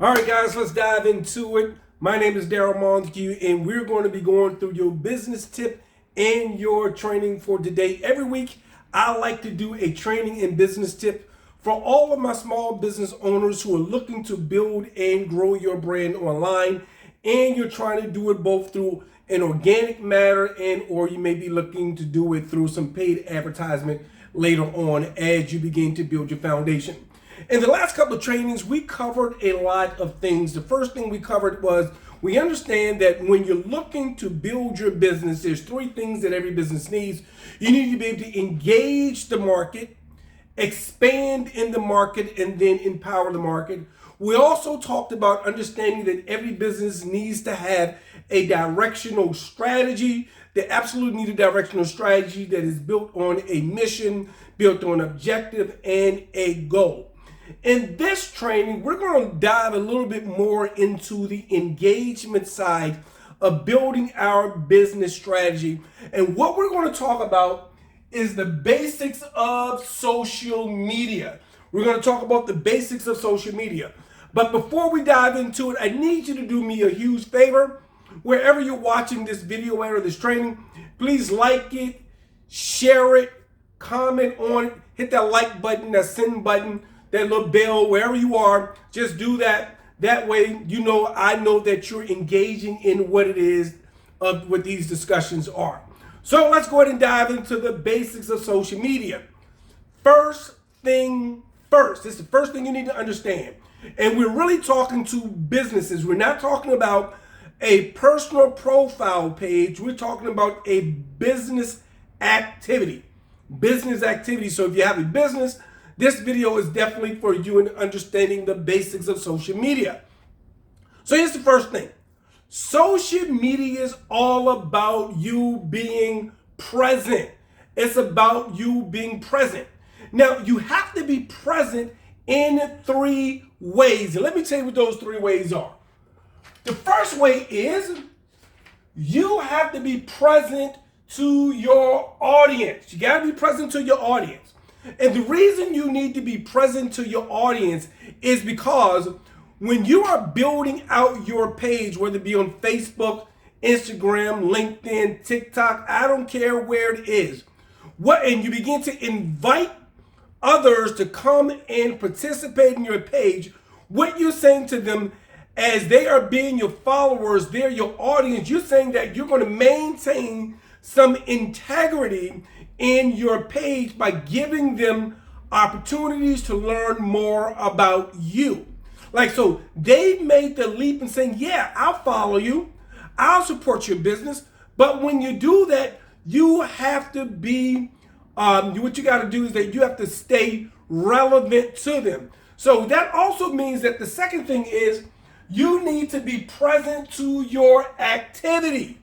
All right, guys, let's dive into it. My name is Daryl Montague, and we're going to be going through your business tip and your training for today. Every week, I like to do a training and business tip for all of my small business owners who are looking to build and grow your brand online, and you're trying to do it both through an organic matter and or you may be looking to do it through some paid advertisement later on as you begin to build your foundation. In the last couple of trainings, we covered a lot of things. The first thing we covered was we understand that when you're looking to build your business, there's three things that every business needs. You need to be able to engage the market, expand in the market, and then empower the market. We also talked about understanding that every business needs to have a directional strategy. They absolutely need a directional strategy that is built on a mission, built on an objective, and a goal. In this training, we're going to dive a little bit more into the engagement side of building our business strategy. And what we're going to talk about is the basics of social media. We're going to talk about the basics of social media. But before we dive into it, I need you to do me a huge favor. Wherever you're watching this video or this training, please like it, share it, comment on it, hit that like button, that send button, that little bell, wherever you are, just do that. That way, I know that you're engaging in what it is of what these discussions are. So let's go ahead and dive into the basics of social media. First thing first. This is the first thing you need to understand. And we're really talking to businesses. We're not talking about a personal profile page. We're talking about a business activity. Business activity. So if you have a business, this video is definitely for you in understanding the basics of social media. So here's the first thing. Social media is all about you being present. It's about you being present. Now, you have to be present in three ways. And let me tell you what those three ways are. The first way is you have to be present to your audience. You got to be present to your audience. And the reason you need to be present to your audience is because when you are building out your page, whether it be on Facebook, Instagram, LinkedIn, TikTok, I don't care where it is, and you begin to invite others to come and participate in your page, what you're saying to them as they are being your followers, they're your audience, you're saying that you're going to maintain some integrity in your page by giving them opportunities to learn more about you. So they made the leap and saying, yeah, I'll follow you. I'll support your business. But when you do that, you have to be, what you got to do is that you have to stay relevant to them. So that also means that the second thing is you need to be present to your activity.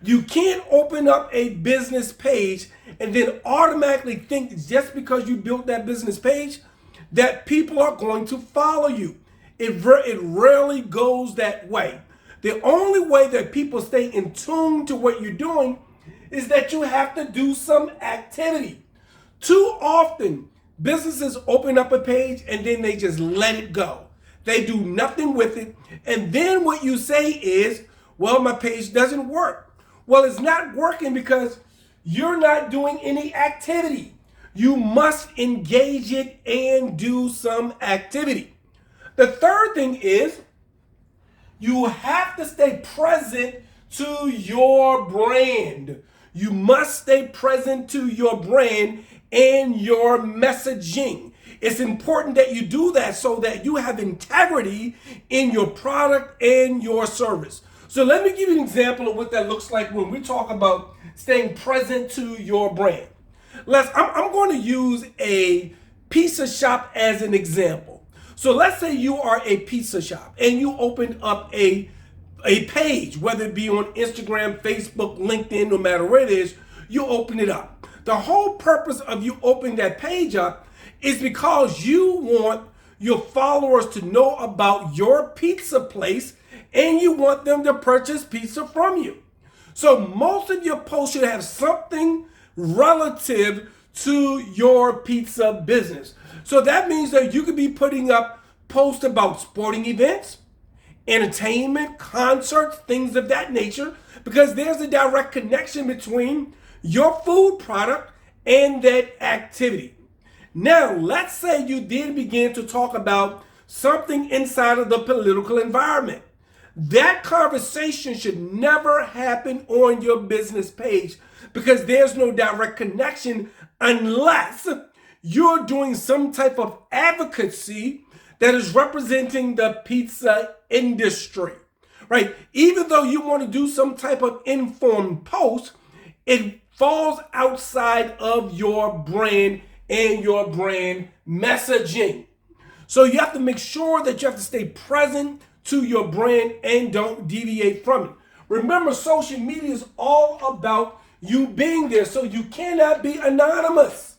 You can't open up a business page and then automatically think just because you built that business page that people are going to follow you. It rarely goes that way. The only way that people stay in tune to what you're doing is that you have to do some activity. Too often, businesses open up a page and then they just let it go. They do nothing with it. And then what you say is, well, my page doesn't work. Well, it's not working because you're not doing any activity. You must engage it and do some activity. The third thing is you have to stay present to your brand. You must stay present to your brand and your messaging. It's important that you do that so that you have integrity in your product and your service. So let me give you an example of what that looks like when we talk about staying present to your brand. I'm going to use a pizza shop as an example. So let's say you are a pizza shop and you opened up a page, whether it be on Instagram, Facebook, LinkedIn, no matter where it is, you open it up. The whole purpose of you opening that page up is because you want your followers to know about your pizza place and you want them to purchase pizza from you. So most of your posts should have something relative to your pizza business. So that means that you could be putting up post about sporting events, entertainment, concerts, things of that nature, because there's a direct connection between your food product and that activity. Now, let's say you then begin to talk about something inside of the political environment. That conversation should never happen on your business page because there's no direct connection unless you're doing some type of advocacy that is representing the pizza industry, right? Even though you want to do some type of informed post, it falls outside of your brand and your brand messaging. So you have to make sure that you have to stay present to your brand and don't deviate from it. Remember, social media is all about you being there, so you cannot be anonymous.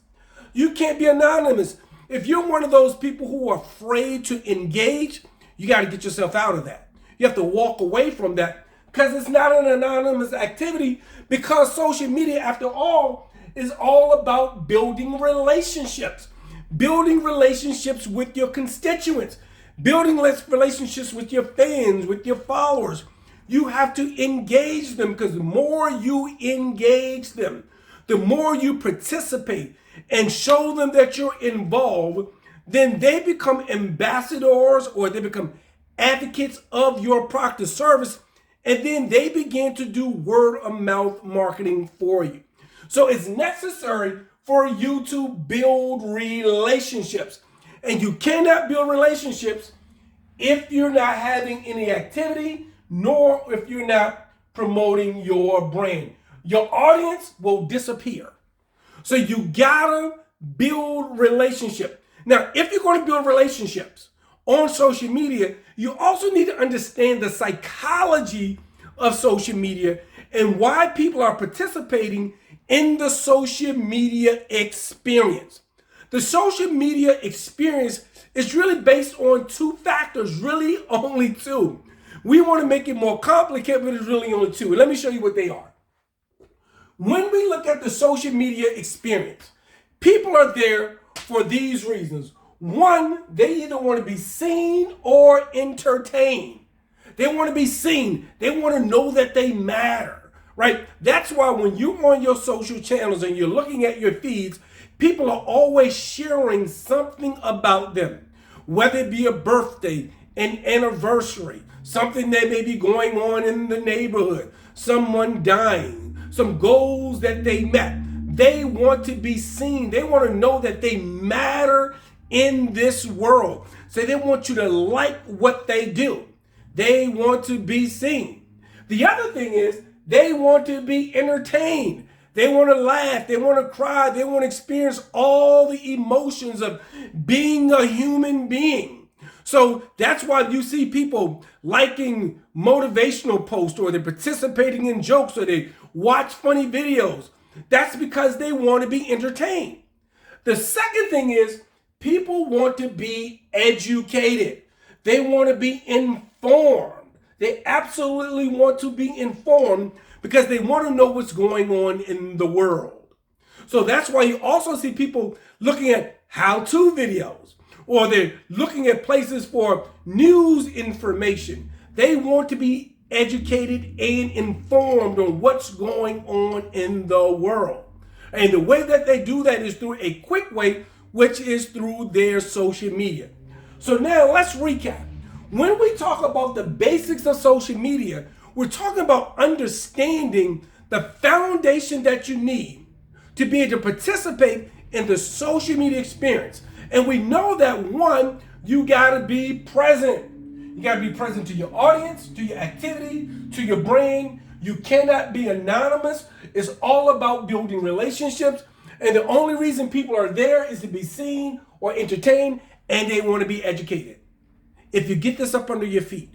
You can't be anonymous. If you're one of those people who are afraid to engage, you got to get yourself out of that. You have to walk away from that because it's not an anonymous activity, because social media, after all, is all about building relationships. Building relationships with your constituents. Building relationships with your fans, with your followers. You have to engage them, because the more you engage them, the more you participate and show them that you're involved, then they become ambassadors or they become advocates of your product or service, and then they begin to do word of mouth marketing for you. So it's necessary for you to build relationships. And you cannot build relationships if you're not having any activity, nor if you're not promoting your brand. Your audience will disappear. So you gotta build relationship. Now, if you're going to build relationships on social media, you also need to understand the psychology of social media and why people are participating in the social media experience. The social media experience is really based on two factors, really only two. We want to make it more complicated, but it's really only two. And let me show you what they are. When we look at the social media experience, people are there for these reasons. One, they either want to be seen or entertained. They want to be seen. They want to know that they matter, right? That's why when you're on your social channels and you're looking at your feeds, people are always sharing something about them, whether it be a birthday, an anniversary, something that may be going on in the neighborhood, someone dying, some goals that they met. They want to be seen. They want to know that they matter in this world. So they want you to like what they do. They want to be seen. The other thing is they want to be entertained. They want to laugh. They want to cry. They want to experience all the emotions of being a human being. So that's why you see people liking motivational posts, or they're participating in jokes, or they watch funny videos. That's because they want to be entertained. The second thing is people want to be educated. They want to be informed. They absolutely want to be informed because they want to know what's going on in the world. So that's why you also see people looking at how-to videos, or they're looking at places for news information. They want to be educated and informed on what's going on in the world. And the way that they do that is through a quick way, which is through their social media. So now let's recap. When we talk about the basics of social media, we're talking about understanding the foundation that you need to be able to participate in the social media experience. And we know that, one, you gotta be present. You gotta be present to your audience, to your activity, to your brand. You cannot be anonymous. It's all about building relationships. And the only reason people are there is to be seen or entertained, and they want to be educated. If you get this up under your feet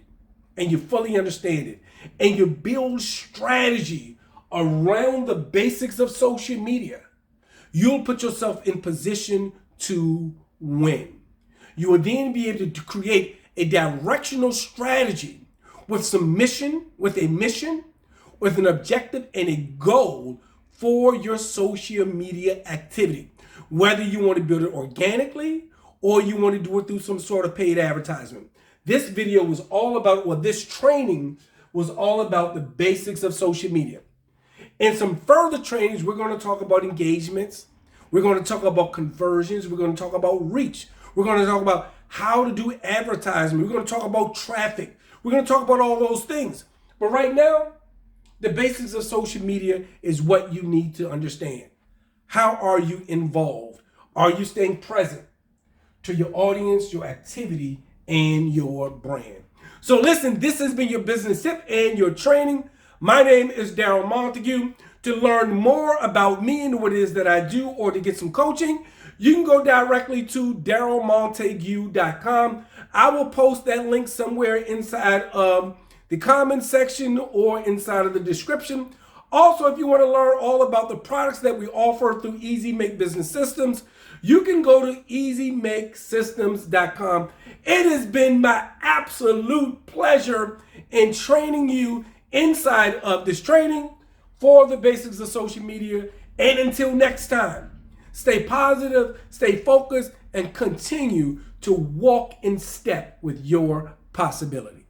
and you fully understand it, and you build strategy around the basics of social media, you'll put yourself in position to win. You will then be able to create a directional strategy with a mission, with an objective and a goal for your social media activity. Whether you want to build it organically or you want to do it through some sort of paid advertisement. This video was all about, well, this training was all about the basics of social media. In some further trainings, we're going to talk about engagements. We're going to talk about conversions. We're going to talk about reach. We're going to talk about how to do advertising. We're going to talk about traffic. We're going to talk about all those things. But right now, the basics of social media is what you need to understand. How are you involved? Are you staying present to your audience, your activity, and your brand? So listen, this has been your business tip and your training. My name is Daryl Montague. To learn more about me and what it is that I do, or to get some coaching, you can go directly to darylmontague.com. I will post that link somewhere inside of the comment section or inside of the description. Also, if you want to learn all about the products that we offer through Easy Make Business Systems, you can go to easymakesystems.com. It has been my absolute pleasure in training you inside of this training for the basics of social media. And until next time, stay positive, stay focused, and continue to walk in step with your possibility.